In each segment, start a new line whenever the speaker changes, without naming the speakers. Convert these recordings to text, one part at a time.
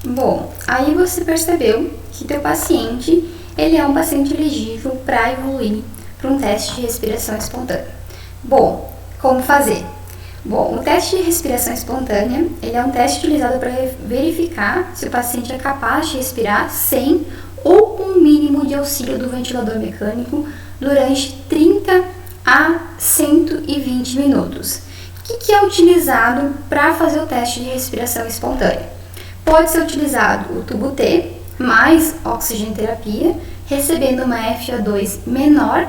Bom, aí você percebeu que teu paciente, ele é um paciente elegível para evoluir para um teste de respiração espontânea. Bom, como fazer? Bom, o teste de respiração espontânea, ele é um teste utilizado para verificar se o paciente é capaz de respirar sem ou com um mínimo de auxílio do ventilador mecânico durante 30 a 120 minutos. O que é utilizado para fazer o teste de respiração espontânea? Pode ser utilizado o tubo T mais oxigenoterapia, recebendo uma FO2 menor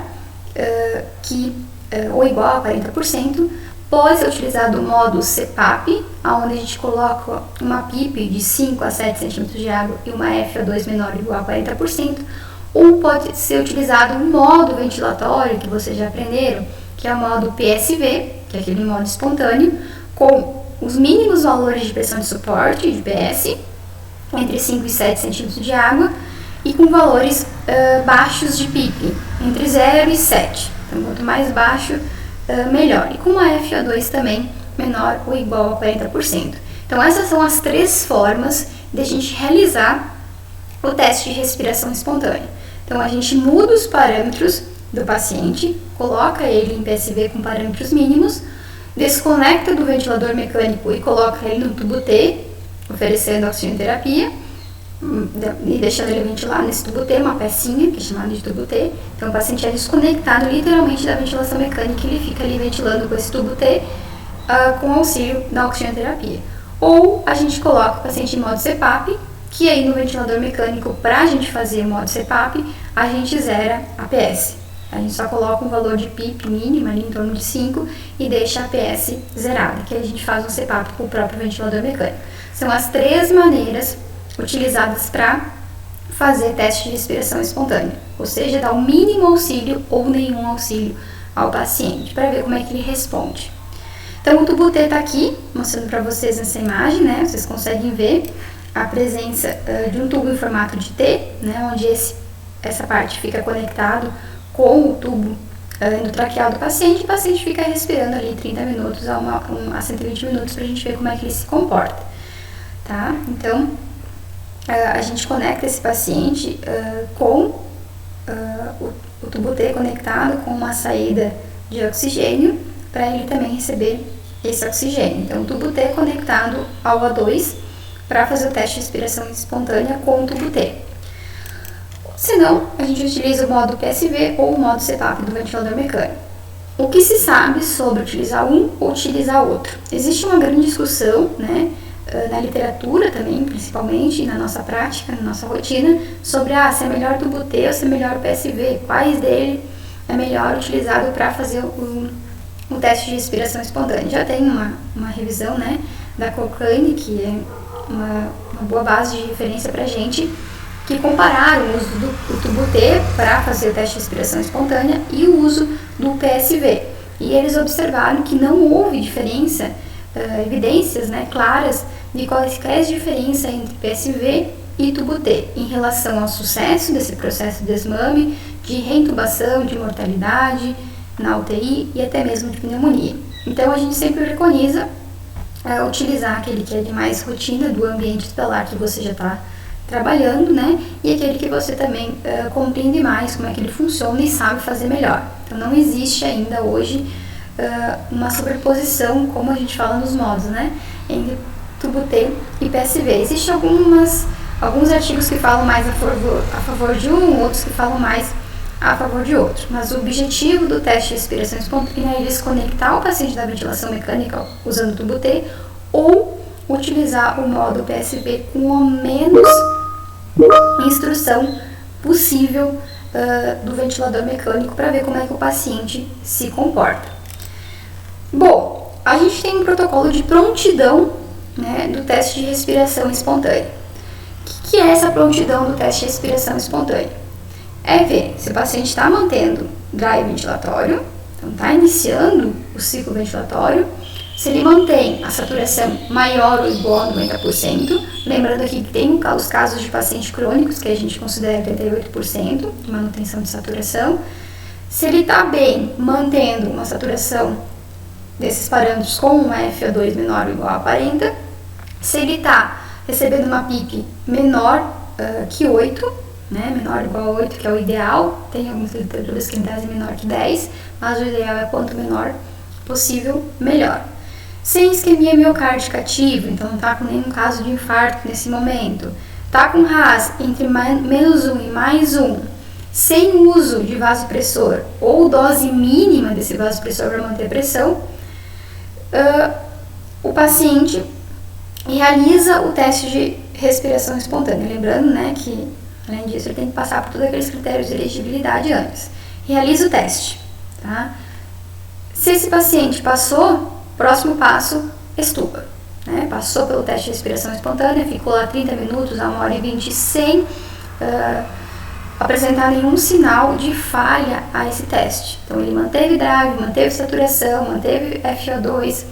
ou igual a 40%. Pode ser utilizado o modo CPAP, onde a gente coloca uma PIP de 5 a 7 centímetros de água e uma FO2 menor ou igual a 40%. Ou pode ser utilizado o modo ventilatório, que vocês já aprenderam, que é o modo PSV, que é aquele modo espontâneo, com os mínimos valores de pressão de suporte, de PS, entre 5 e 7 centímetros de água, e com valores baixos de PIP, entre 0 e 7. Então, quanto mais baixo, melhor. E com uma FO2 também menor ou igual a 40%. Então, essas são as 3 formas de a gente realizar o teste de respiração espontânea. Então, a gente muda os parâmetros do paciente, coloca ele em PSV com parâmetros mínimos, desconecta do ventilador mecânico e coloca ele no tubo T, oferecendo oxigenoterapia e deixando ele ventilar nesse tubo T, uma pecinha que é chamada de tubo T. Então o paciente é desconectado literalmente da ventilação mecânica e ele fica ali ventilando com esse tubo T com auxílio da oxigenoterapia. Ou a gente coloca o paciente em modo CPAP, que aí no ventilador mecânico, para a gente fazer o modo CPAP, a gente zera a PS. A gente só coloca um valor de PIP mínimo ali em torno de 5 e deixa a PS zerada, que a gente faz um CPAP com o próprio ventilador mecânico. São as 3 maneiras utilizadas para fazer teste de respiração espontânea, ou seja, dar o mínimo auxílio ou nenhum auxílio ao paciente, para ver como é que ele responde. Então o tubo T está aqui, mostrando para vocês nessa imagem, né? Vocês conseguem ver a presença de um tubo em formato de T, né? Onde essa parte fica conectado com o tubo endotraqueal do paciente, e o paciente fica respirando ali 30 minutos a 120 minutos para a gente ver como é que ele se comporta, tá? Então, a gente conecta esse paciente com o tubo T conectado com uma saída de oxigênio para ele também receber esse oxigênio. Então, o tubo T conectado ao O2 para fazer o teste de respiração espontânea com o tubo T. Se não, a gente utiliza o modo PSV ou o modo CPAP do ventilador mecânico. O que se sabe sobre utilizar um ou utilizar outro? Existe uma grande discussão, né, na literatura também, principalmente, na nossa prática, na nossa rotina, sobre se é melhor tubo T ou se é melhor o PSV, quais dele é melhor utilizado para fazer o teste de respiração espontânea. Já tem uma revisão, né, da Cochrane, que é uma boa base de referência para a gente, que compararam o uso do tubo T para fazer o teste de respiração espontânea e o uso do PSV. E eles observaram que não houve diferença, evidências, né, claras de qualquer diferença entre PSV e tubo T em relação ao sucesso desse processo de desmame, de reintubação, de mortalidade na UTI e até mesmo de pneumonia. Então a gente sempre preconiza utilizar aquele que é de mais rotina do ambiente hospitalar que você já está trabalhando, né? E aquele que você também compreende mais como é que ele funciona e sabe fazer melhor. Então não existe ainda hoje uma sobreposição, como a gente fala nos modos, né? Entre tubo T e PSV. Existem alguns artigos que falam mais a favor de um, outros que falam mais a favor de outro. Mas o objetivo do teste de respiração espontânea é desconectar o paciente da ventilação mecânica usando o tubo T ou utilizar o modo PSV com a menos instrução possível do ventilador mecânico para ver como é que o paciente se comporta. Bom, a gente tem um protocolo de prontidão, né, do teste de respiração espontânea. O que é essa prontidão do teste de respiração espontânea? É ver se o paciente está mantendo drive ventilatório, então está iniciando o ciclo ventilatório, se ele mantém a saturação maior ou igual a 90%, lembrando aqui que tem os casos de pacientes crônicos, que a gente considera 88% de manutenção de saturação, se ele está bem mantendo uma saturação desses parâmetros com um FO2 menor ou igual a 40, se ele está recebendo uma PIP menor que 8, né? Menor ou igual a 8, que é o ideal. Tem algumas literaturas que trazem menor que 10, mas o ideal é quanto menor possível, melhor. Sem isquemia miocárdica ativa, então não está com nenhum caso de infarto nesse momento. Está com RAS entre menos 1 e mais 1, sem uso de vasopressor ou dose mínima desse vasopressor para manter a pressão, o paciente realiza o teste de respiração espontânea. Lembrando, né, que além disso ele tem que passar por todos aqueles critérios de elegibilidade antes. Realiza o teste. Tá? Se esse paciente passou, próximo passo, extuba. Né? Passou pelo teste de respiração espontânea, ficou lá 30 minutos, a 1h20 sem apresentar nenhum sinal de falha a esse teste. Então ele manteve drive, manteve saturação, manteve FO2,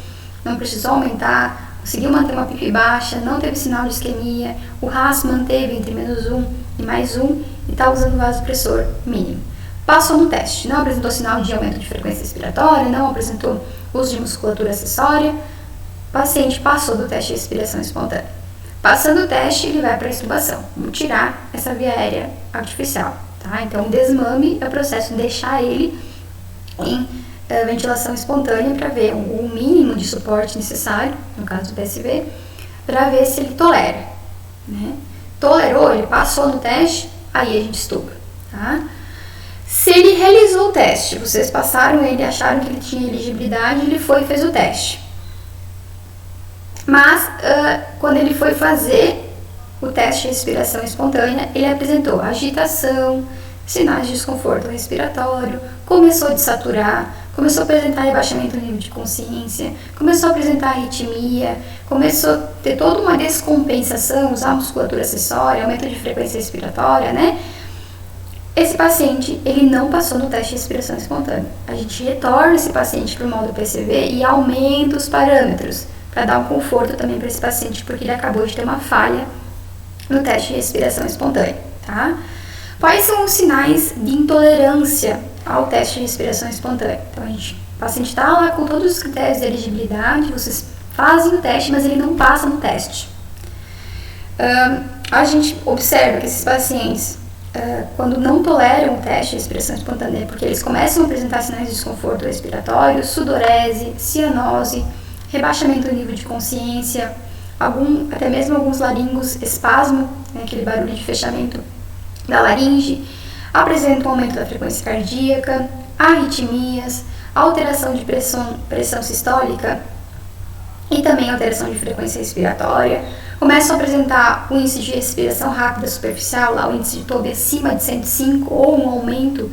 não precisou aumentar, conseguiu manter uma PIP baixa, não teve sinal de isquemia, o RAS manteve entre menos 1 e mais 1 e está usando vasopressor mínimo. Passou no teste, não apresentou sinal de aumento de frequência respiratória, não apresentou uso de musculatura acessória, o paciente passou do teste de respiração espontânea. Passando o teste, ele vai para a extubação. Vamos tirar essa via aérea artificial. Tá? Então, o desmame é o processo de deixar ele em ventilação espontânea para ver o mínimo de suporte necessário, no caso do PSV, para ver se ele tolera. Né? Tolerou, ele passou no teste, aí a gente estuba. Tá? Se ele realizou o teste, vocês passaram ele, acharam que ele tinha elegibilidade, ele foi e fez o teste. Mas, quando ele foi fazer o teste de respiração espontânea, ele apresentou agitação, sinais de desconforto respiratório, começou a desaturar, começou a apresentar rebaixamento do nível de consciência, começou a apresentar arritmia, começou a ter toda uma descompensação, usar musculatura acessória, aumento de frequência respiratória, né? Esse paciente, ele não passou no teste de respiração espontânea. A gente retorna esse paciente para o modo PCV e aumenta os parâmetros, para dar um conforto também para esse paciente, porque ele acabou de ter uma falha no teste de respiração espontânea, tá? Quais são os sinais de intolerância ao teste de respiração espontânea? Então, o paciente está lá com todos os critérios de elegibilidade, vocês fazem o teste, mas ele não passa no teste. A gente observa que esses pacientes, quando não toleram o teste de respiração espontânea, porque eles começam a apresentar sinais de desconforto respiratório, sudorese, cianose, rebaixamento do nível de consciência, até mesmo alguns laringos, espasmo, né, aquele barulho de fechamento da laringe, apresentam aumento da frequência cardíaca, arritmias, alteração de pressão sistólica e também alteração de frequência respiratória, começam a apresentar o índice de respiração rápida superficial, lá o índice de Toby acima de 105 ou um aumento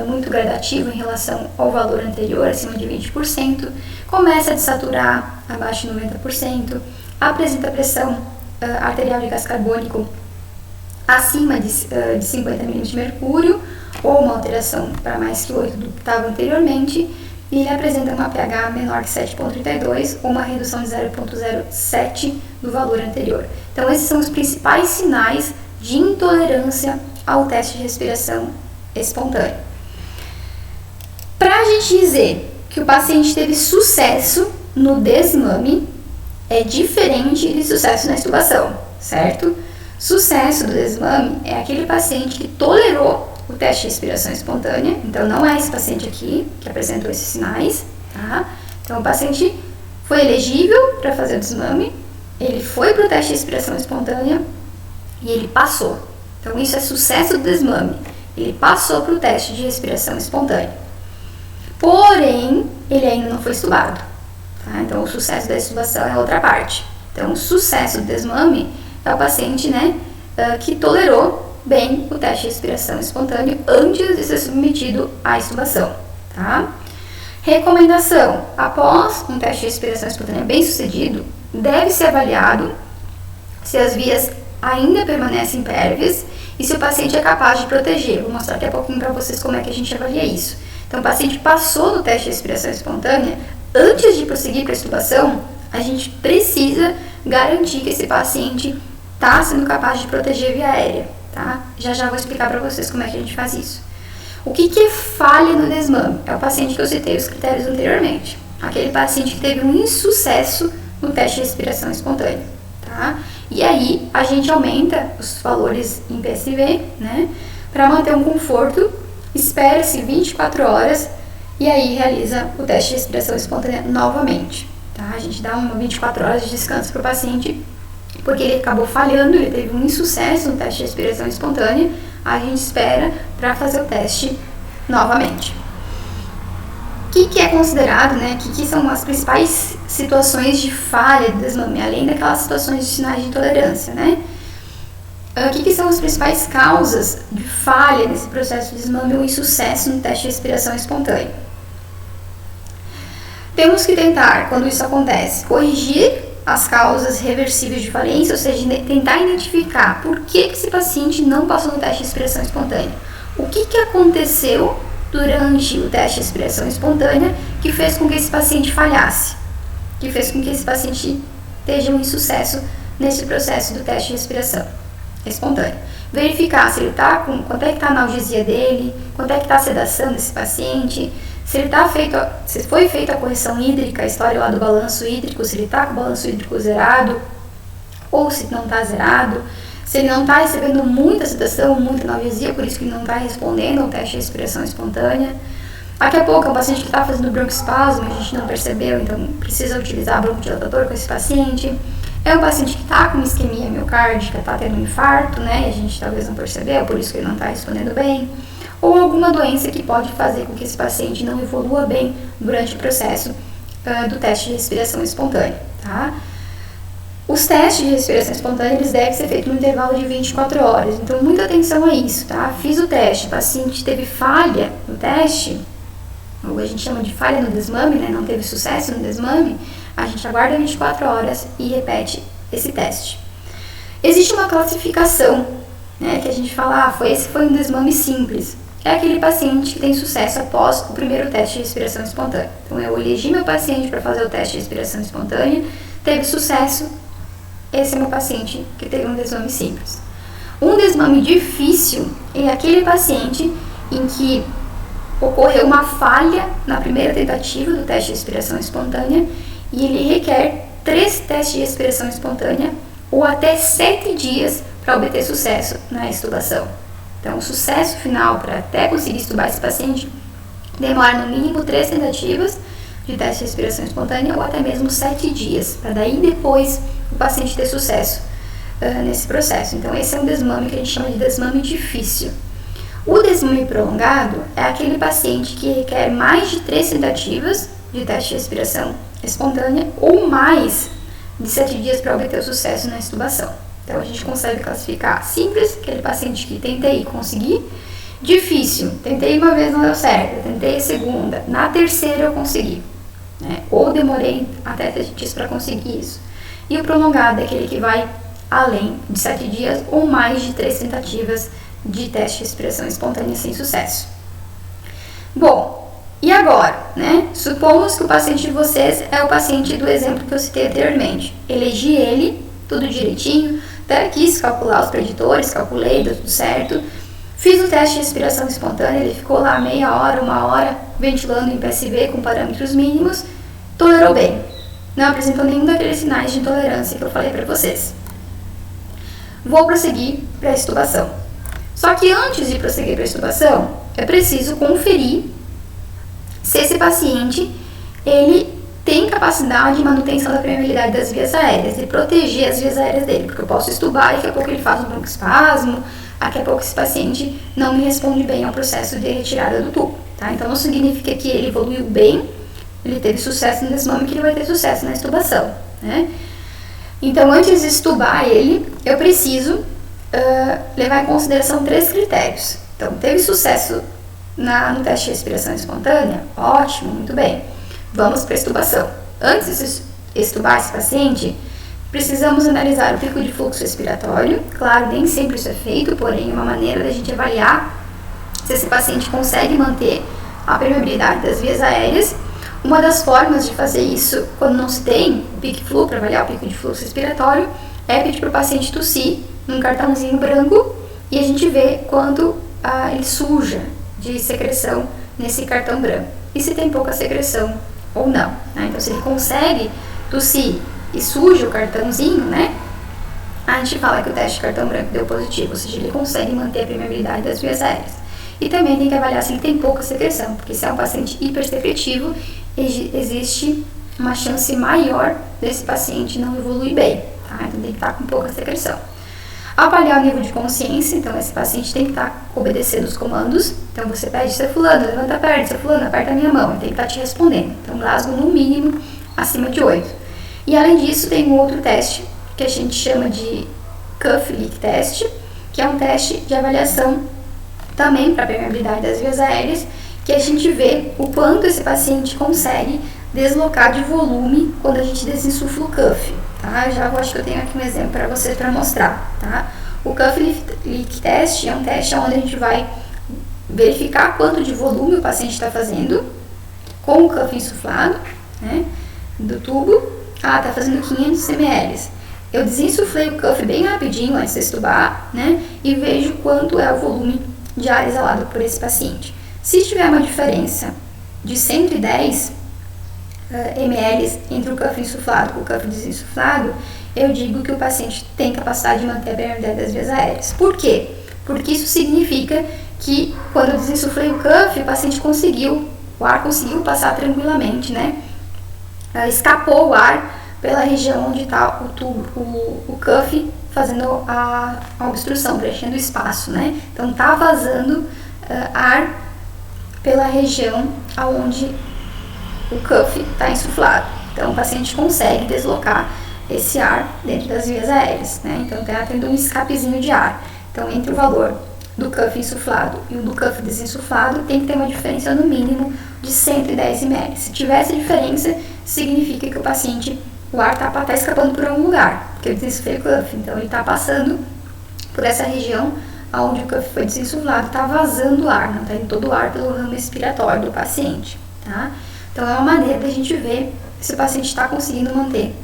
muito gradativo em relação ao valor anterior, acima de 20%, começa a desaturar abaixo de 90%, apresenta pressão arterial de gás carbônico acima de 50 mg de mercúrio, ou uma alteração para mais que 8 do que estava anteriormente, e ele apresenta uma pH menor que 7,32 ou uma redução de 0,07 do valor anterior. Então, esses são os principais sinais de intolerância ao teste de respiração espontânea. Para a gente dizer que o paciente teve sucesso no desmame, é diferente de sucesso na extubação, certo? Sucesso do desmame é aquele paciente que tolerou o teste de respiração espontânea, então não é esse paciente aqui que apresentou esses sinais, tá? Então o paciente foi elegível para fazer o desmame, ele foi para o teste de respiração espontânea e ele passou. Então isso é sucesso do desmame, ele passou para o teste de respiração espontânea. Porém, ele ainda não foi estubado, tá? Então o sucesso da extubação é outra parte. Então o sucesso do desmame é o paciente, né, que tolerou bem o teste de respiração espontânea antes de ser submetido à extubação, tá? Recomendação: após um teste de respiração espontânea bem sucedido, deve ser avaliado se as vias ainda permanecem pérvias e se o paciente é capaz de proteger. Vou mostrar daqui a pouquinho para vocês como é que a gente avalia isso. Então, o paciente passou no teste de respiração espontânea, antes de prosseguir para a extubação, a gente precisa garantir que esse paciente está sendo capaz de proteger a via aérea, tá? Já vou explicar para vocês como é que a gente faz isso. O que é falha no desmame? É o paciente que eu citei os critérios anteriormente. Aquele paciente que teve um insucesso no teste de respiração espontânea, tá? E aí a gente aumenta os valores em PSV, né, para manter um conforto, espera-se 24 horas e aí realiza o teste de respiração espontânea novamente. Tá? A gente dá 24 horas de descanso para o paciente, porque ele acabou falhando, ele teve um insucesso no teste de respiração espontânea, a gente espera para fazer o teste novamente. O que é considerado, né? O que são as principais situações de falha do desmame, além daquelas situações de sinais de intolerância, né? O que são as principais causas de falha nesse processo de desmame ou insucesso no teste de respiração espontânea? Temos que tentar, quando isso acontece, corrigir as causas reversíveis de falência, ou seja, tentar identificar por que esse paciente não passou no teste de respiração espontânea. O que aconteceu durante o teste de respiração espontânea que fez com que esse paciente falhasse, que fez com que esse paciente esteja um insucesso nesse processo do teste de respiração espontânea. Verificar se ele está com, quanto é que está a analgesia dele, quanto é que está a sedação desse paciente, se foi feita a correção hídrica, a história lá do balanço hídrico, se ele está com o balanço hídrico zerado ou se não está zerado, se ele não está recebendo muita sedação, muita analgesia, por isso que ele não está respondendo ao teste de respiração espontânea. Daqui a pouco é um paciente que está fazendo broncoespasmo, a gente não percebeu, então precisa utilizar broncodilatador com esse paciente. É um paciente que está com isquemia miocárdica, está tendo um infarto, né, e a gente talvez não percebeu, por isso que ele não está respondendo bem. Ou alguma doença que pode fazer com que esse paciente não evolua bem durante o processo do teste de respiração espontânea, tá? Os testes de respiração espontânea, eles devem ser feitos no intervalo de 24 horas, então muita atenção a isso, tá? Fiz o teste, o paciente teve falha no teste, ou a gente chama de falha no desmame, né? Não teve sucesso no desmame, a gente aguarda 24 horas e repete esse teste. Existe uma classificação, né, que a gente fala, esse foi um desmame simples. É aquele paciente que tem sucesso após o primeiro teste de respiração espontânea. Então, eu elegi meu paciente para fazer o teste de respiração espontânea, teve sucesso, esse é meu paciente que teve um desmame simples. Um desmame difícil é aquele paciente em que ocorreu uma falha na primeira tentativa do teste de respiração espontânea e ele requer 3 testes de respiração espontânea ou até 7 dias para obter sucesso na extubação. Então, o sucesso final para até conseguir extubar esse paciente demora no mínimo 3 tentativas de teste de respiração espontânea ou até mesmo 7 dias, para daí depois o paciente ter sucesso nesse processo. Então, esse é um desmame que a gente chama de desmame difícil. O desmame prolongado é aquele paciente que requer mais de 3 tentativas de teste de respiração espontânea ou mais de 7 dias para obter o sucesso na extubação. Então, a gente consegue classificar simples, aquele paciente que tentei e consegui. Difícil, tentei uma vez, não deu certo, tentei a segunda, na terceira eu consegui, né? Ou demorei até 7 dias para conseguir isso. E o prolongado é aquele que vai além de 7 dias ou mais de 3 tentativas de teste de respiração espontânea sem sucesso. Bom, e agora, né? Supomos que o paciente de vocês é o paciente do exemplo que eu citei anteriormente. Elegi ele, tudo direitinho, até quis calcular os preditores, calculei, deu tudo certo. Fiz o teste de respiração espontânea, ele ficou lá meia hora, 1 hora, ventilando em PSV com parâmetros mínimos, tolerou bem. Não apresentou nenhum daqueles sinais de intolerância que eu falei para vocês. Vou prosseguir para a extubação. Só que antes de prosseguir para a extubação, é preciso conferir se esse paciente ele tem capacidade de manutenção da permeabilidade das vias aéreas e proteger as vias aéreas dele, porque eu posso extubar e daqui a pouco ele faz um broncoespasmo, daqui a pouco esse paciente não me responde bem ao processo de retirada do tubo, tá? Então não significa que ele evoluiu bem, ele teve sucesso no desmame, que ele vai ter sucesso na extubação, né? Então, antes de extubar ele, eu preciso levar em consideração 3 critérios. Então, teve sucesso no teste de respiração espontânea? Ótimo, muito bem. Vamos para a extubação. Antes de extubar esse paciente, precisamos analisar o pico de fluxo respiratório. Claro, nem sempre isso é feito, porém é uma maneira da gente avaliar se esse paciente consegue manter a permeabilidade das vias aéreas. Uma das formas de fazer isso, quando não se tem o pique-flu, para avaliar o pico de fluxo respiratório, é pedir para o paciente tossir num cartãozinho branco e a gente vê quanto ele suja de secreção nesse cartão branco. E se tem pouca secreção ou não, né? Então, se ele consegue tossir e suja o cartãozinho, né? a gente fala que o teste de cartão branco deu positivo, ou seja, ele consegue manter a permeabilidade das vias aéreas. E também tem que avaliar se ele tem pouca secreção, porque se é um paciente hipersecretivo, existe uma chance maior desse paciente não evoluir bem, tá? Então tem que estar com pouca secreção. Avaliar o nível de consciência, então esse paciente tem que estar obedecendo os comandos. Então você pede, seu fulano, levanta a perna, seu fulano, aperta a minha mão, ele tem que estar te respondendo. Então Glasgow no mínimo acima de 8. E além disso tem um outro teste que a gente chama de Cuff Leak Test, que é um teste de avaliação também para a permeabilidade das vias aéreas, que a gente vê o quanto esse paciente consegue deslocar de volume quando a gente desinsufla o cuff, tá? Acho que eu tenho aqui um exemplo para vocês para mostrar, tá? O Cuff Leak Test é um teste onde a gente vai verificar quanto de volume o paciente está fazendo com o cuff insuflado, né, do tubo. Tá fazendo 500 ml. Eu desinsuflei o cuff bem rapidinho antes de estubar, né, e vejo quanto é o volume de ar exalado por esse paciente. Se tiver uma diferença de 110 ml entre o cuff insuflado e o cuff desinsuflado, eu digo que o paciente tem capacidade de manter a permeabilidade das vias aéreas. Por quê? Porque isso significa que quando eu desinsuflei o cuff, o ar conseguiu passar tranquilamente, né? Escapou o ar pela região onde está o tubo, o cuff fazendo a obstrução, preenchendo o espaço, né? Então tá vazando ar pela região onde o cuff está insuflado. Então o paciente consegue deslocar esse ar dentro das vias aéreas, né? Então está tendo um escapezinho de ar. Então entre o valor do cuff insuflado e o do cuff desinsuflado tem que ter uma diferença no mínimo de 110 ml. Se tiver essa diferença, significa que o ar está escapando por algum lugar, porque eu desinsuflei o cuff, então ele está passando por essa região onde o cuff foi desinsuflado, está vazando o ar, não está indo todo o ar pelo ramo respiratório do paciente, tá? Então é uma maneira da gente ver se o paciente está conseguindo manter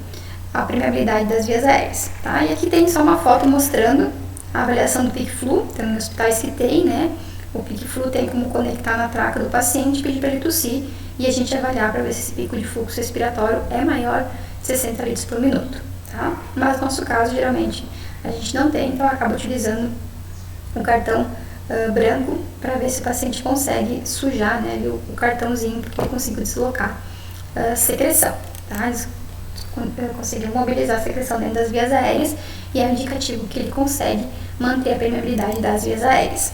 a permeabilidade das vias aéreas, tá? E aqui tem só uma foto mostrando a avaliação do PIC-Flu, então em hospitais que tem, né? O PIC-Flu tem como conectar na traca do paciente, pedir para ele tossir e a gente avaliar para ver se esse pico de fluxo respiratório é maior de 60 litros por minuto, tá? Mas no nosso caso, geralmente, a gente não tem, então acaba utilizando um cartão branco para ver se o paciente consegue sujar, né, o cartãozinho, porque ele conseguiu deslocar a secreção, tá? Eles conseguiu mobilizar a secreção dentro das vias aéreas e é um indicativo que ele consegue manter a permeabilidade das vias aéreas.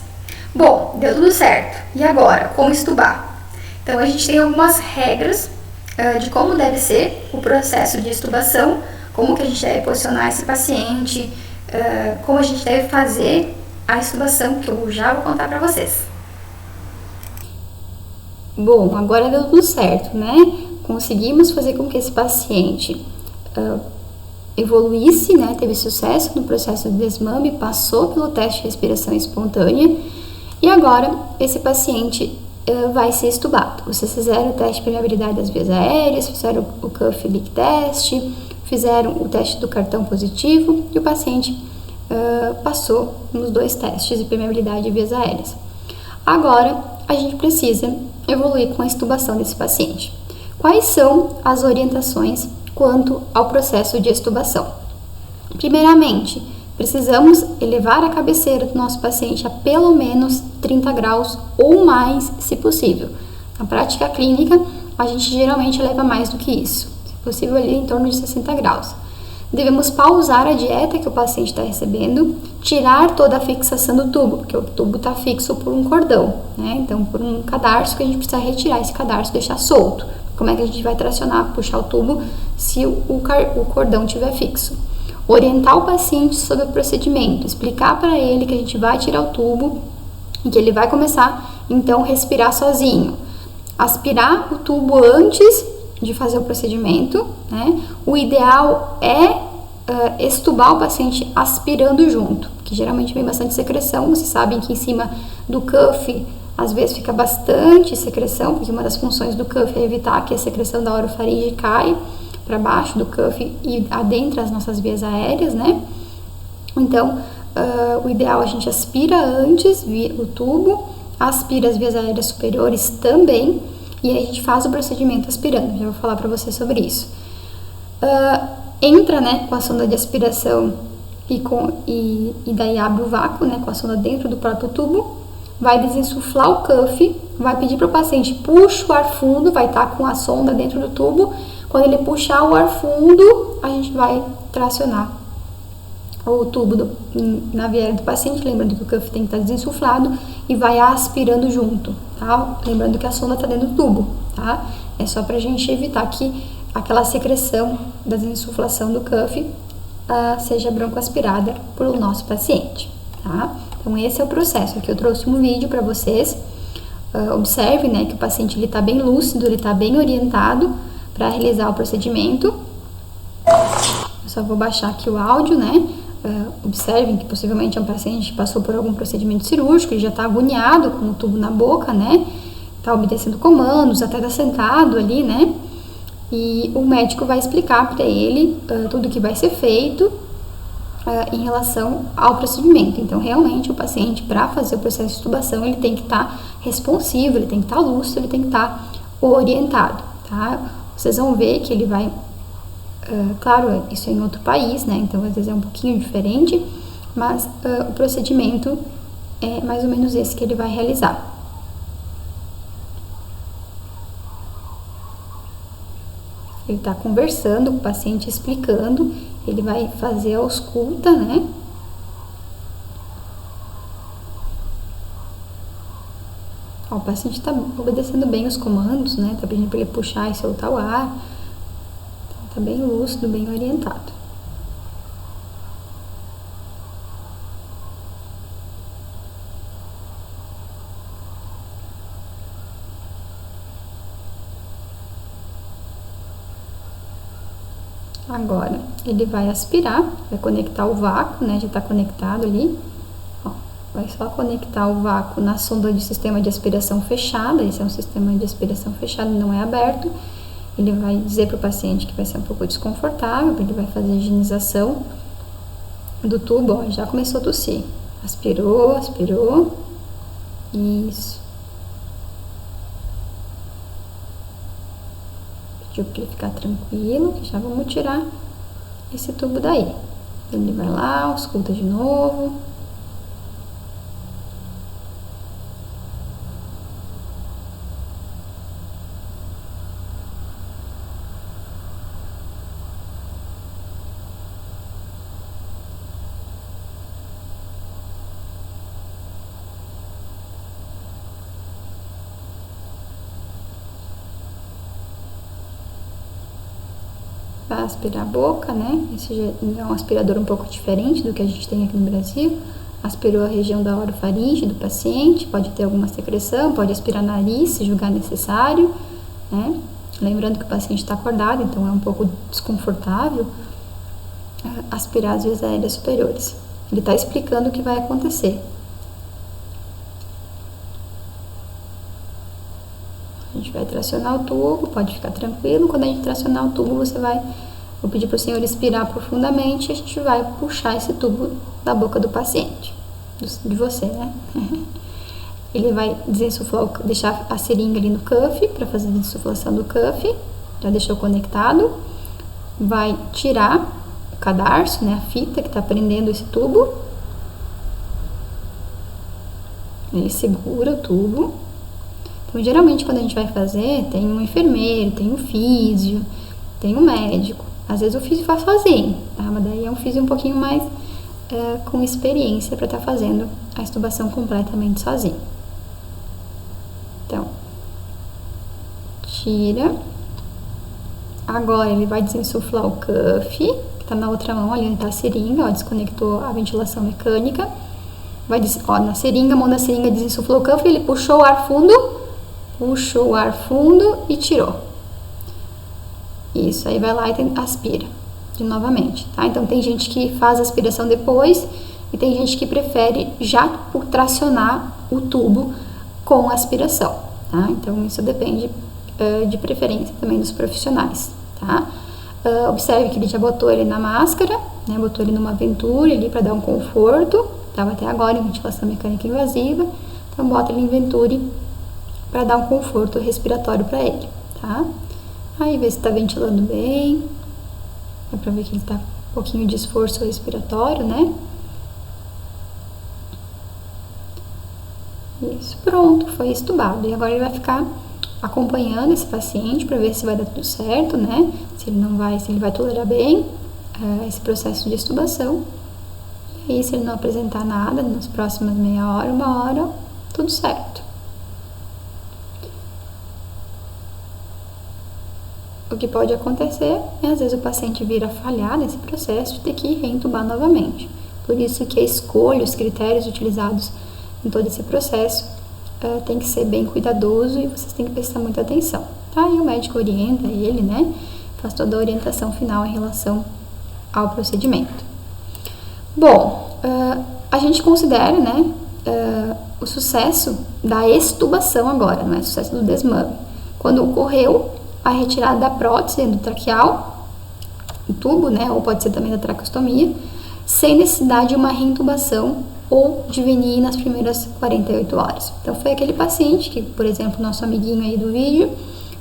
Bom, deu tudo certo. E agora, como estubar? Então, a gente tem algumas regras de como deve ser o processo de extubação, como que a gente deve posicionar esse paciente, como a gente deve fazer a extubação, que eu já vou contar para vocês.
Bom, agora deu tudo certo, né? Conseguimos fazer com que esse paciente evoluísse, né? Teve sucesso no processo de desmame, passou pelo teste de respiração espontânea e agora esse paciente vai ser estubado. Vocês fizeram o teste de permeabilidade das vias aéreas, fizeram o Cuff Leak Test, fizeram o teste do cartão positivo e o paciente passou nos 2 testes de permeabilidade de vias aéreas. Agora, a gente precisa evoluir com a extubação desse paciente. Quais são as orientações quanto ao processo de extubação? Primeiramente, precisamos elevar a cabeceira do nosso paciente a pelo menos 30 graus ou mais, se possível. Na prática clínica, a gente geralmente eleva mais do que isso, se possível ali em torno de 60 graus. Devemos pausar a dieta que o paciente está recebendo, tirar toda a fixação do tubo, porque o tubo está fixo por um cordão, né? Então, por um cadarço que a gente precisa retirar esse cadarço e deixar solto. Como é que a gente vai tracionar, puxar o tubo se o cordão estiver fixo? Orientar o paciente sobre o procedimento, explicar para ele que a gente vai tirar o tubo e que ele vai começar, então, a respirar sozinho. Aspirar o tubo antes de fazer o procedimento, né? O ideal é extubar o paciente aspirando junto, que geralmente vem bastante secreção. Vocês sabem que em cima do cuff às vezes fica bastante secreção, porque uma das funções do cuff é evitar que a secreção da orofaringe caia para baixo do cuff e adentre as nossas vias aéreas, né? Então, o ideal é a gente aspira antes o tubo, aspira as vias aéreas superiores também, e aí a gente faz o procedimento aspirando. Já vou falar para você sobre isso. Entra, né, com a sonda de aspiração e daí abre o vácuo, né, com a sonda dentro do próprio tubo, vai desinsuflar o cuff, vai pedir para o paciente puxa o ar fundo, vai estar com a sonda dentro do tubo. Quando ele puxar o ar fundo, a gente vai tracionar o tubo na viela do paciente, lembrando que o cuff tem que estar desinsuflado e vai aspirando junto, tá? Lembrando que a sonda está dentro do tubo, tá? É só pra gente evitar que aquela secreção da desinsuflação do cuff seja broncoaspirada pelo nosso paciente, tá? Então esse é o processo. Aqui eu trouxe um vídeo para vocês. Observe, né, que o paciente ele tá bem lúcido, ele tá bem orientado para realizar o procedimento. Eu só vou baixar aqui o áudio, né? Observem que possivelmente é um paciente que passou por algum procedimento cirúrgico, ele já está agoniado com o tubo na boca, né? Tá obedecendo comandos, até tá sentado ali, né? E o médico vai explicar para ele tudo que vai ser feito em relação ao procedimento. Então, realmente, o paciente, para fazer o processo de intubação, ele tem que estar responsivo, ele tem que estar lúcido, ele tem que estar orientado, tá? Vocês vão ver que ele vai... claro, isso é em outro país, né? Então, às vezes é um pouquinho diferente, mas o procedimento é mais ou menos esse que ele vai realizar. Ele está conversando com o paciente, explicando, ele vai fazer a ausculta, né? O paciente está obedecendo bem os comandos, né? Está pedindo para ele puxar e soltar o ar. Está bem lúcido, bem orientado. Agora, ele vai aspirar, vai conectar o vácuo, né? Já está conectado ali. Ó, vai só conectar o vácuo na sonda de sistema de aspiração fechada. Esse é um sistema de aspiração fechado, não é aberto. Ele vai dizer para o paciente que vai ser um pouco desconfortável, ele vai fazer a higienização do tubo. Ó, já começou a tossir. Aspirou, aspirou. Isso. Pediu para ele ficar tranquilo, que já vamos tirar esse tubo daí. Ele vai lá, ausculta de novo. Vai aspirar a boca, né? Esse é um aspirador um pouco diferente do que a gente tem aqui no Brasil. Aspirou a região da orofaringe do paciente, pode ter alguma secreção, pode aspirar nariz se julgar necessário, né? Lembrando que o paciente está acordado, então é um pouco desconfortável aspirar as vias aéreas superiores. Ele está explicando o que vai acontecer. A gente vai tracionar o tubo, pode ficar tranquilo. Quando a gente tracionar o tubo, vou pedir para o senhor expirar profundamente e a gente vai puxar esse tubo da boca do paciente, de você, né? Ele vai desinsuflar, deixar a seringa ali no cuff para fazer a desinsuflação do cuff, já deixou conectado. Vai tirar o cadarço, né? A fita que está prendendo esse tubo. Ele segura o tubo. Então, geralmente, quando a gente vai fazer, tem um enfermeiro, tem um físio, tem um médico. Às vezes o físio faz sozinho, tá? Mas daí é um físio um pouquinho mais com experiência para estar fazendo a extubação completamente sozinho. Então, tira. Agora ele vai desinsuflar o cuff, que está na outra mão, ali onde está a seringa, ó, desconectou a ventilação mecânica. Na seringa, a mão da seringa desinsuflou o cuff, ele puxou o ar fundo e tirou. Isso, aí vai lá e aspira de novamente, tá? Então tem gente que faz a aspiração depois e tem gente que prefere já tracionar o tubo com aspiração, tá? Então isso depende de preferência também dos profissionais, tá? Observe que ele já botou ele na máscara, né? Botou ele numa Venturi ali para dar um conforto. Estava até agora em ventilação mecânica invasiva, então bota ele em Venturi para dar um conforto respiratório para ele, tá? Aí vê se está ventilando bem, dá para ver que ele está pouquinho de esforço respiratório, né? Isso, pronto, foi estubado. E agora ele vai ficar acompanhando esse paciente para ver se vai dar tudo certo, né? Se ele vai tolerar bem esse processo de estubação. E aí, se ele não apresentar nada nas próximas meia hora, 1 hora, tudo certo. O que pode acontecer é, às vezes, o paciente vir a falhar nesse processo e ter que reentubar novamente. Por isso que a escolha, os critérios utilizados em todo esse processo tem que ser bem cuidadoso e vocês têm que prestar muita atenção, tá? E o médico orienta ele, né? Faz toda a orientação final em relação ao procedimento. Bom, a gente considera, né, o sucesso da extubação agora, não é? O sucesso do desmame. Quando ocorreu a retirada da prótese endotraqueal, o tubo, né, ou pode ser também da traqueostomia, sem necessidade de uma reintubação ou de VNI nas primeiras 48 horas. Então, foi aquele paciente que, por exemplo, nosso amiguinho aí do vídeo,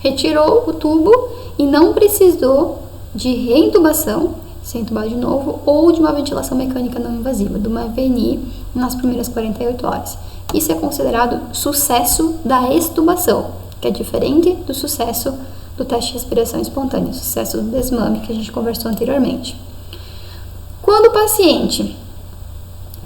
retirou o tubo e não precisou de reintubação, ser entubado de novo, ou de uma ventilação mecânica não invasiva, de uma VNI nas primeiras 48 horas. Isso é considerado sucesso da extubação, que é diferente do sucesso do teste de respiração espontânea, sucesso do desmame que a gente conversou anteriormente. Quando o paciente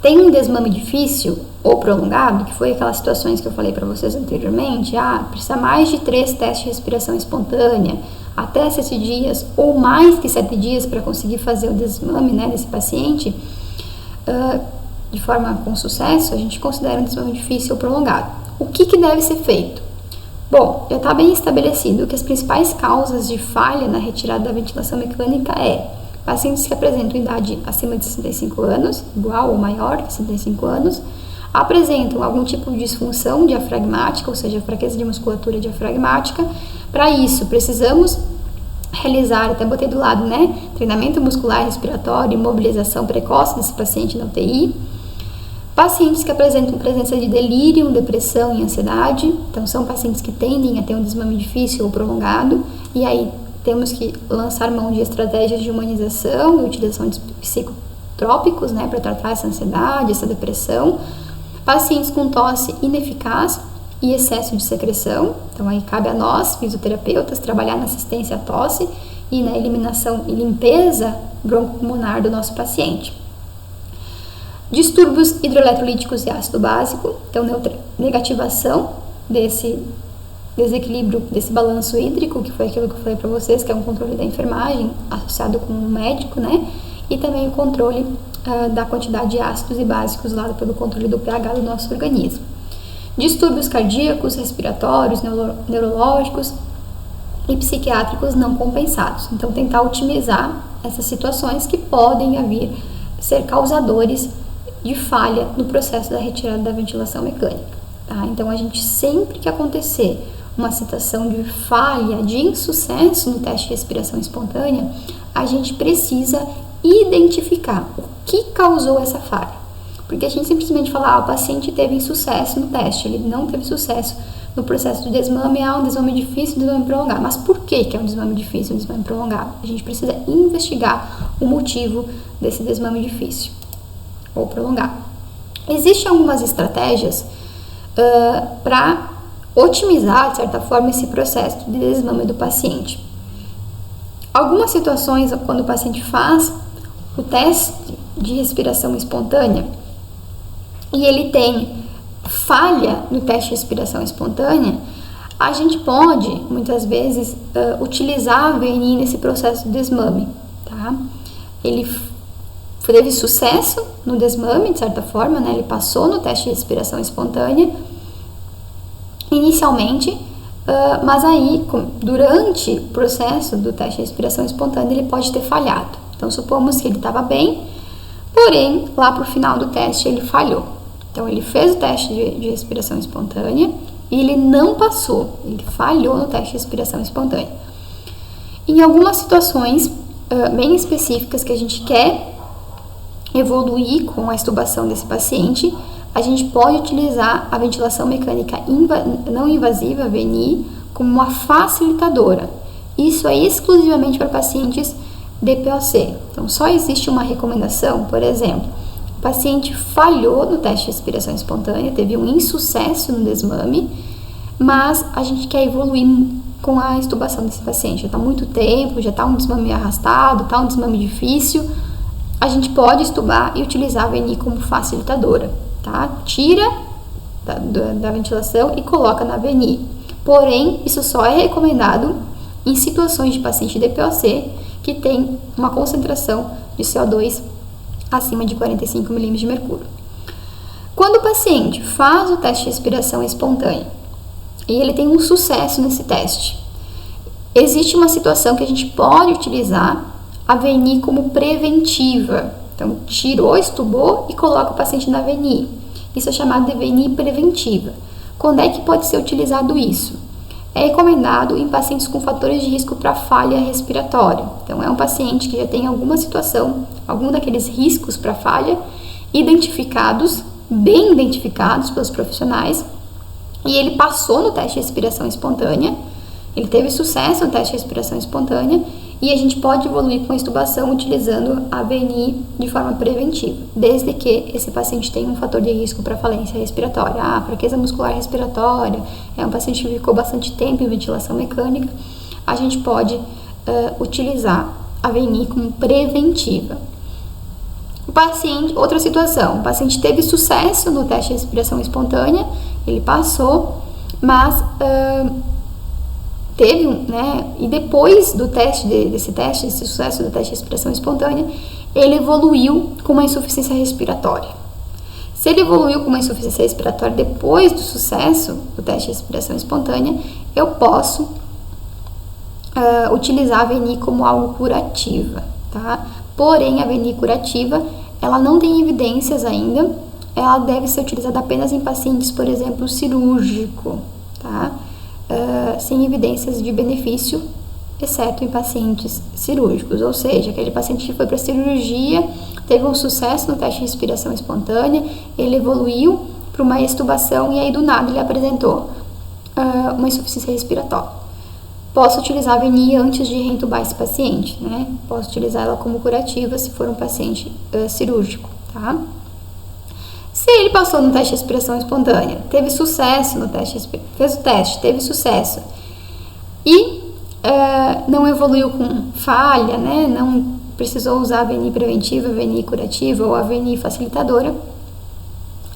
tem um desmame difícil ou prolongado, que foi aquelas situações que eu falei para vocês anteriormente, precisa mais de 3 testes de respiração espontânea, até 7 dias ou mais que 7 dias para conseguir fazer o desmame, né, desse paciente, de forma com sucesso, a gente considera um desmame difícil ou prolongado. O que deve ser feito? Bom, já está bem estabelecido que as principais causas de falha na retirada da ventilação mecânica pacientes que apresentam idade acima de 65 anos, igual ou maior que 65 anos, apresentam algum tipo de disfunção diafragmática, ou seja, fraqueza de musculatura diafragmática. Para isso, precisamos realizar, até botei do lado, né, treinamento muscular respiratório e mobilização precoce desse paciente na UTI. Pacientes que apresentam presença de delírio, depressão e ansiedade, então são pacientes que tendem a ter um desmame difícil ou prolongado, e aí temos que lançar mão de estratégias de humanização e utilização de psicotrópicos, né, para tratar essa ansiedade, essa depressão. Pacientes com tosse ineficaz e excesso de secreção, então aí cabe a nós, fisioterapeutas, trabalhar na assistência à tosse e na eliminação e limpeza broncopulmonar do nosso paciente. Distúrbios hidroeletrolíticos e ácido básico, então negativação desse desequilíbrio, desse balanço hídrico, que foi aquilo que eu falei para vocês, que é um controle da enfermagem associado com o médico, né? E também o controle da quantidade de ácidos e básicos lá pelo controle do pH do nosso organismo. Distúrbios cardíacos, respiratórios, neurológicos e psiquiátricos não compensados. Então, tentar otimizar essas situações que podem vir ser causadores de falha no processo da retirada da ventilação mecânica. Tá? Então, a gente sempre que acontecer uma situação de falha, de insucesso no teste de respiração espontânea, a gente precisa identificar o que causou essa falha. Porque a gente simplesmente fala, o paciente teve insucesso no teste, ele não teve sucesso no processo do desmame, um desmame difícil, um desmame prolongado. Mas por que é um desmame difícil, um desmame prolongado? A gente precisa investigar o motivo desse desmame difícil ou prolongado. Existem algumas estratégias para otimizar, de certa forma, esse processo de desmame do paciente. Algumas situações, quando o paciente faz o teste de respiração espontânea e ele tem falha no teste de respiração espontânea, a gente pode, muitas vezes, utilizar a VNI nesse processo de desmame, tá? Ele teve sucesso no desmame, de certa forma, né? Ele passou no teste de respiração espontânea inicialmente, mas aí, durante o processo do teste de respiração espontânea, ele pode ter falhado. Então, supomos que ele estava bem, porém, lá para o final do teste, ele falhou. Então, ele fez o teste de respiração espontânea e ele não passou, ele falhou no teste de respiração espontânea. Em algumas situações bem específicas que a gente quer evoluir com a extubação desse paciente, a gente pode utilizar a ventilação mecânica não invasiva, VNI, como uma facilitadora. Isso é exclusivamente para pacientes DPOC. Então, só existe uma recomendação, por exemplo, o paciente falhou no teste de respiração espontânea, teve um insucesso no desmame, mas a gente quer evoluir com a extubação desse paciente. Já está muito tempo, já está um desmame arrastado, está um desmame difícil. A gente pode extubar e utilizar a VNI como facilitadora, tá? Tira da ventilação e coloca na VNI. Porém, isso só é recomendado em situações de paciente DPOC que tem uma concentração de CO2 acima de 45 milímetros de mercúrio. Quando o paciente faz o teste de respiração espontânea e ele tem um sucesso nesse teste, existe uma situação que a gente pode utilizar a VNI como preventiva. Então, tirou, estubou e coloca o paciente na VNI. Isso é chamado de VNI preventiva. Quando é que pode ser utilizado isso? É recomendado em pacientes com fatores de risco para falha respiratória. Então, é um paciente que já tem alguma situação, algum daqueles riscos para falha, identificados, bem identificados pelos profissionais, e ele passou no teste de respiração espontânea, ele teve sucesso no teste de respiração espontânea, e a gente pode evoluir com a extubação utilizando a VNI de forma preventiva, desde que esse paciente tenha um fator de risco para falência respiratória. Fraqueza muscular respiratória, é um paciente que ficou bastante tempo em ventilação mecânica, a gente pode utilizar a VNI como preventiva. O paciente, outra situação, o paciente teve sucesso no teste de respiração espontânea, ele passou, mas teve, e depois do teste, desse sucesso do teste de respiração espontânea, ele evoluiu com uma insuficiência respiratória. Se ele evoluiu com uma insuficiência respiratória depois do sucesso do teste de respiração espontânea, eu posso utilizar a VNI como algo curativa, tá? Porém, a VNI curativa, ela não tem evidências ainda, ela deve ser utilizada apenas em pacientes, por exemplo, cirúrgico, tá? Sem evidências de benefício, exceto em pacientes cirúrgicos, ou seja, aquele paciente que foi para cirurgia, teve um sucesso no teste de respiração espontânea, ele evoluiu para uma extubação e aí do nada ele apresentou uma insuficiência respiratória. Posso utilizar a VNI antes de reentubar esse paciente, né? Posso utilizar ela como curativa se for um paciente cirúrgico, tá? Se ele passou no teste de respiração espontânea, teve sucesso no teste, fez o teste, teve sucesso e não evoluiu com falha, né? Não precisou usar a VNI preventiva, a VNI curativa ou a VNI facilitadora,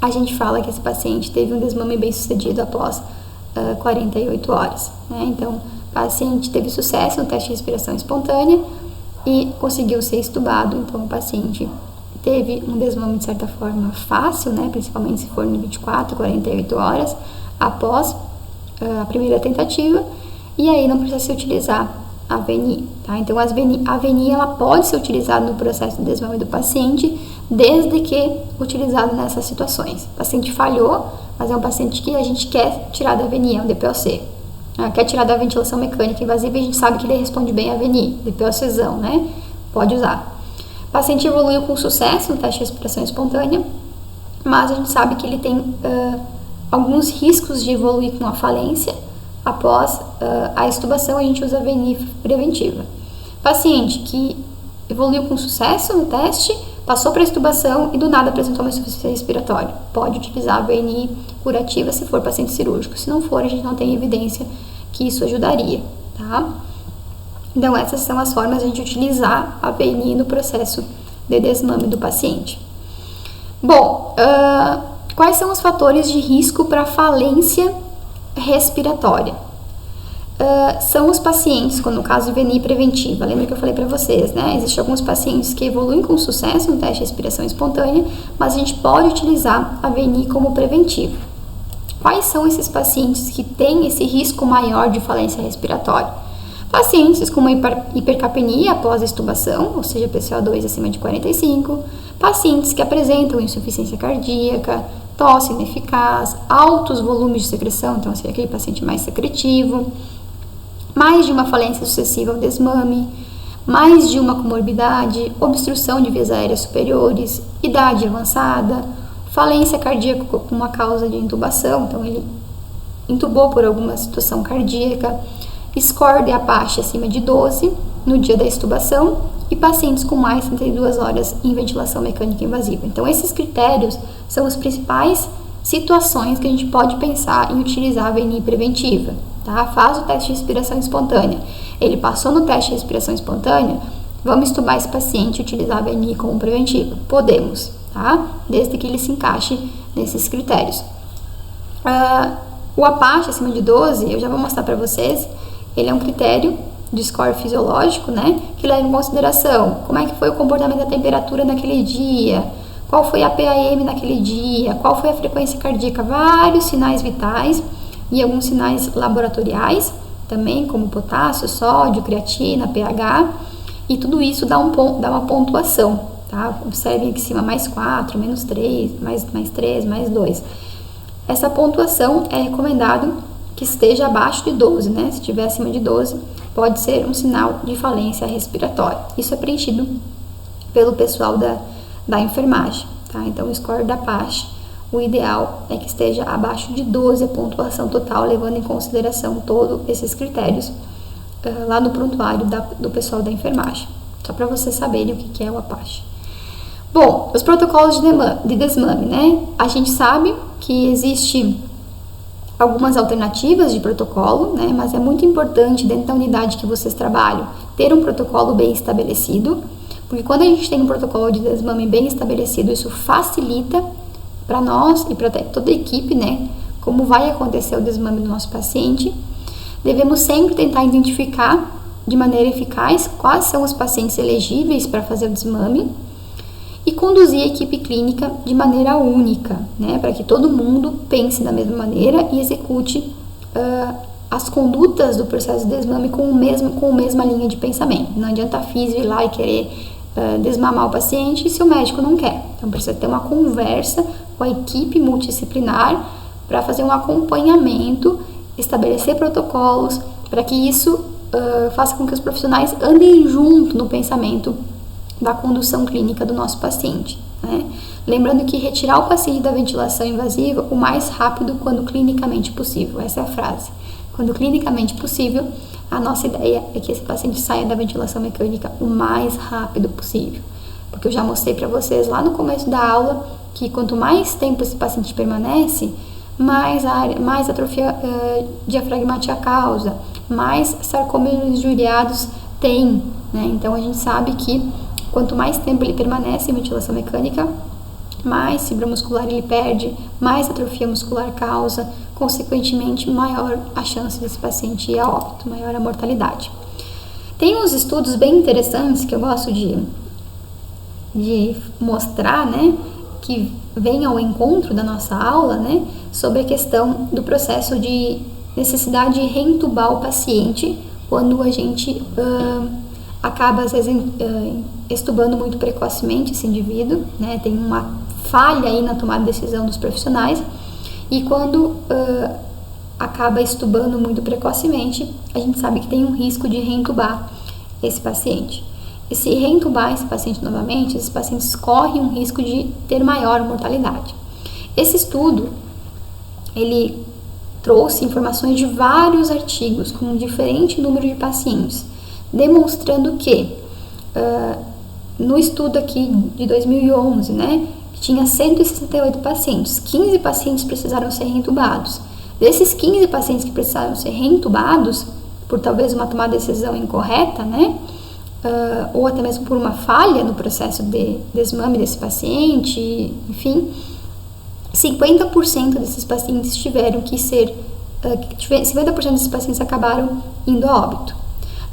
a gente fala que esse paciente teve um desmame bem sucedido após 48 horas, né? Então, o paciente teve sucesso no teste de respiração espontânea e conseguiu ser extubado, então o paciente teve um desmame de certa forma fácil, né? Principalmente se for em 24, 48 horas após a primeira tentativa, e aí não precisa se utilizar a VNI, tá? Então a VNI ela pode ser utilizada no processo de desmame do paciente, desde que utilizado nessas situações. O paciente falhou, mas é um paciente que a gente quer tirar da VNI, é um DPOC. Quer tirar da ventilação mecânica invasiva e a gente sabe que ele responde bem à VNI, DPOCzão, né? Pode usar. O paciente evoluiu com sucesso no teste de respiração espontânea, mas a gente sabe que ele tem alguns riscos de evoluir com a falência. Após a extubação, a gente usa a VNI preventiva. Paciente que evoluiu com sucesso no teste, passou para a extubação e do nada apresentou uma insuficiência respiratória. Pode utilizar a VNI curativa se for paciente cirúrgico. Se não for, a gente não tem evidência que isso ajudaria, tá? Então, essas são as formas de a gente utilizar a VNI no processo de desmame do paciente. Bom, quais são os fatores de risco para falência respiratória? São os pacientes, no caso de VNI preventiva, lembra que eu falei para vocês, né? Existem alguns pacientes que evoluem com sucesso no teste de respiração espontânea, mas a gente pode utilizar a VNI como preventiva. Quais são esses pacientes que têm esse risco maior de falência respiratória? Pacientes com uma hipercapnia após a extubação, ou seja, PCO2 acima de 45, pacientes que apresentam insuficiência cardíaca, tosse ineficaz, altos volumes de secreção, então assim, aquele paciente mais secretivo, mais de uma falência sucessiva ao desmame, mais de uma comorbidade, obstrução de vias aéreas superiores, idade avançada, falência cardíaca com uma causa de intubação, então ele intubou por alguma situação cardíaca, score de Apache acima de 12 no dia da extubação e pacientes com mais de 32 horas em ventilação mecânica invasiva. Então, esses critérios são as principais situações que a gente pode pensar em utilizar a VNI preventiva, tá? Faz o teste de respiração espontânea. Ele passou no teste de respiração espontânea, vamos estubar esse paciente e utilizar a VNI como preventiva? Podemos, tá? Desde que ele se encaixe nesses critérios. O APACHE acima de 12, eu já vou mostrar para vocês, ele é um critério de score fisiológico, né, que leva em consideração como é que foi o comportamento da temperatura naquele dia, qual foi a PAM naquele dia, qual foi a frequência cardíaca, vários sinais vitais e alguns sinais laboratoriais também, como potássio, sódio, creatina, pH, e tudo isso dá uma pontuação, tá? Observem aqui em cima, mais 4, menos 3, mais 3, mais 2. Essa pontuação é recomendado que esteja abaixo de 12, né? Se estiver acima de 12, pode ser um sinal de falência respiratória. Isso é preenchido pelo pessoal da enfermagem, tá? Então, o score da APACHE, o ideal é que esteja abaixo de 12 a pontuação total, levando em consideração todos esses critérios lá no prontuário do pessoal da enfermagem, só para vocês saberem o que é o APACHE. Bom, os protocolos de desmame, né? A gente sabe que existe algumas alternativas de protocolo, né? Mas é muito importante dentro da unidade que vocês trabalham ter um protocolo bem estabelecido, porque quando a gente tem um protocolo de desmame bem estabelecido, isso facilita para nós e para toda a equipe, né? Como vai acontecer o desmame do nosso paciente. Devemos sempre tentar identificar de maneira eficaz quais são os pacientes elegíveis para fazer o desmame e conduzir a equipe clínica de maneira única, né, para que todo mundo pense da mesma maneira e execute as condutas do processo de desmame com a mesma linha de pensamento. Não adianta a físio ir lá e querer desmamar o paciente se o médico não quer. Então, precisa ter uma conversa com a equipe multidisciplinar para fazer um acompanhamento, estabelecer protocolos, para que isso faça com que os profissionais andem junto no pensamento da condução clínica do nosso paciente, né? Lembrando que retirar o paciente da ventilação invasiva o mais rápido quando clinicamente possível. Essa é a frase. Quando clinicamente possível, a nossa ideia é que esse paciente saia da ventilação mecânica o mais rápido possível. Porque eu já mostrei para vocês lá no começo da aula que quanto mais tempo esse paciente permanece, mais atrofia diafragmática causa, mais sarcômeros injuriados tem, né? Então a gente sabe que quanto mais tempo ele permanece em ventilação mecânica, mais fibra muscular ele perde, mais atrofia muscular causa, consequentemente maior a chance desse paciente ir a óbito, maior a mortalidade. Tem uns estudos bem interessantes que eu gosto de mostrar, né, que vem ao encontro da nossa aula, né, sobre a questão do processo de necessidade de reentubar o paciente quando a gente acaba, às vezes, extubando muito precocemente esse indivíduo, né? Tem uma falha aí na tomada de decisão dos profissionais, e quando acaba extubando muito precocemente, a gente sabe que tem um risco de reentubar esse paciente. E se reentubar esse paciente novamente, esses pacientes correm um risco de ter maior mortalidade. Esse estudo, ele trouxe informações de vários artigos com um diferente número de pacientes, demonstrando que no estudo aqui de 2011, né, tinha 168 pacientes, 15 pacientes precisaram ser reentubados. Desses 15 pacientes que precisaram ser reentubados, por talvez uma tomada de decisão incorreta, né, ou até mesmo por uma falha no processo de desmame desse paciente, enfim, 50% desses pacientes tiveram que ser, 50% desses pacientes acabaram indo a óbito.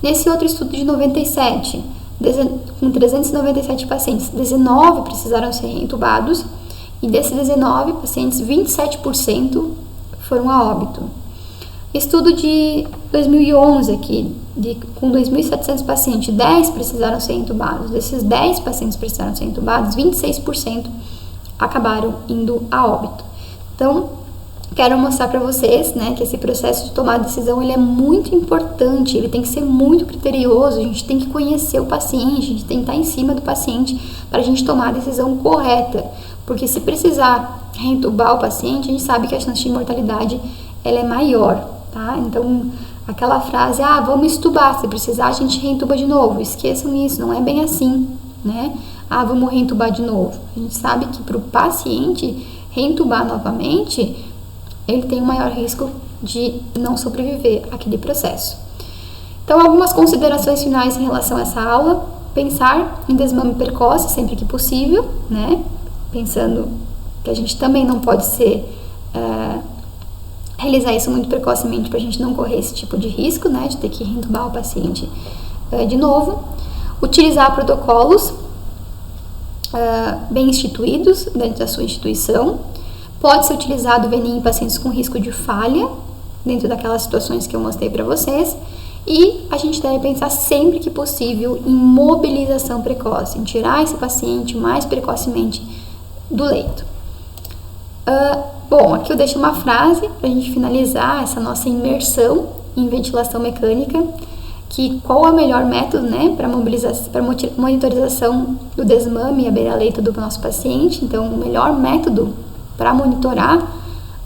Nesse outro estudo de 97, com 397 pacientes, 19 precisaram ser reentubados, e desses 19 pacientes, 27% foram a óbito. Estudo de 2011 aqui, com 2.700 pacientes, 10 precisaram ser entubados. Desses 10 pacientes que precisaram ser entubados, 26% acabaram indo a óbito. Então, quero mostrar para vocês, né, que esse processo de tomar decisão ele é muito importante, ele tem que ser muito criterioso, a gente tem que conhecer o paciente, a gente tem que estar em cima do paciente para a gente tomar a decisão correta, porque se precisar reentubar o paciente, a gente sabe que a chance de mortalidade ela é maior, tá? Então, Aquela frase, vamos entubar, se precisar a gente reentuba de novo. Esqueçam isso, não é bem assim, né? Vamos reentubar de novo. A gente sabe que para o paciente reentubar novamente, ele tem um maior risco de não sobreviver àquele processo. Então, algumas considerações finais em relação a essa aula. Pensar em desmame precoce sempre que possível, né? Pensando que a gente também não pode realizar isso muito precocemente para a gente não correr esse tipo de risco, né? De ter que reentubar o paciente de novo. Utilizar protocolos bem instituídos dentro da sua instituição. Pode ser utilizado o VNI em pacientes com risco de falha, dentro daquelas situações que eu mostrei para vocês. E a gente deve pensar sempre que possível em mobilização precoce, em tirar esse paciente mais precocemente do leito. Bom, aqui eu deixo uma frase para a gente finalizar essa nossa imersão em ventilação mecânica, que qual é o melhor método, né, para monitorização do desmame à beira-leito do nosso paciente. Então, o melhor método para monitorar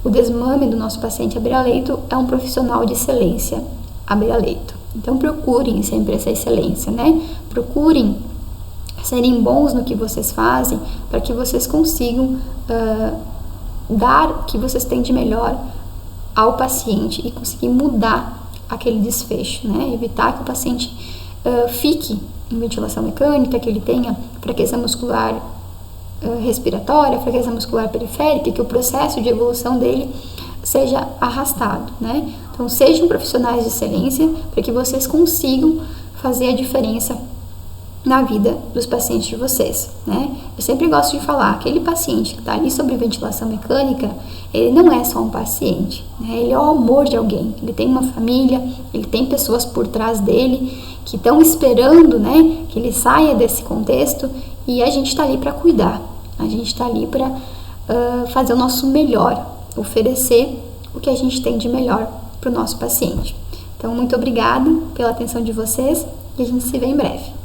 o desmame do nosso paciente à beira-leito é um profissional de excelência à beira-leito. Então, procurem sempre essa excelência, né? Procurem serem bons no que vocês fazem para que vocês consigam dar o que vocês têm de melhor ao paciente e conseguir mudar aquele desfecho, né? Evitar que o paciente fique em ventilação mecânica, que ele tenha fraqueza muscular respiratória, fraqueza muscular periférica, que o processo de evolução dele seja arrastado, né? Então, sejam profissionais de excelência para que vocês consigam fazer a diferença na vida dos pacientes de vocês, né? Eu sempre gosto de falar, aquele paciente que está ali sobre ventilação mecânica, ele não é só um paciente, né? Ele é o amor de alguém, ele tem uma família, ele tem pessoas por trás dele que estão esperando, né, que ele saia desse contexto, e a gente está ali para cuidar, a gente está ali para fazer o nosso melhor, oferecer o que a gente tem de melhor para o nosso paciente. Então, muito obrigada pela atenção de vocês e a gente se vê em breve.